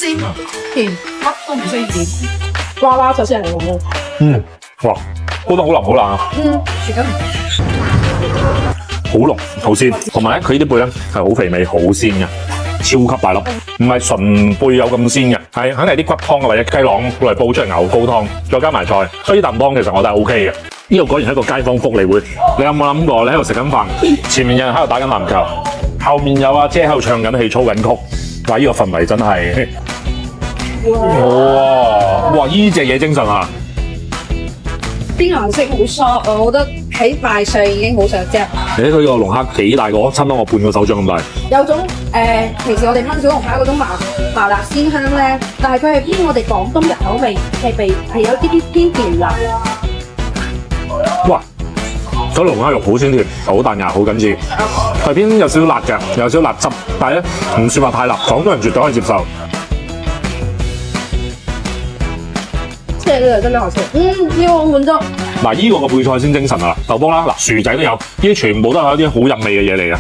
鮮甜，乜都唔需要點，呱呱就先係嚟喎。哇，嗰檔好腍好爛啊！薯緊好濃好鮮，同埋咧佢呢啲貝咧係好肥美好鮮嘅，超級大粒，唔係純貝有咁鮮嘅，係肯定係啲骨湯或者雞囊攞嚟煲出嚟熬高湯，再加埋菜，所以呢啖湯其實我覺得係 O K 嘅。呢度果然係一個街坊福利會，你有冇諗過你喺度食緊飯，前面有人喺度打緊籃球，後面有阿姐喺度唱緊戲操緊曲，哇！呢個氛圍真係哇！呢隻嘢精神啊！啲顏色好 soft 我覺得喺賣相已經好想隻。你睇佢個龍蝦幾大個，差唔多我半個手掌咁大。有種平時我哋炆小龍蝦嗰種麻辣鮮香咧，但係佢係偏我哋廣東人口味，係有啲偏甜辣。哇！嗰龍蝦肉好鮮甜，好彈牙，好緊緻，係偏有少少辣嘅，有少少辣汁，但係咧唔算話太辣，廣東人絕對可以接受。這個真的好吃，呢個好滿足。嗱，依個個配菜先精神啊！豆卜啦，嗱薯仔都有，呢啲全部都係一啲好入味嘅嘢嚟嘅。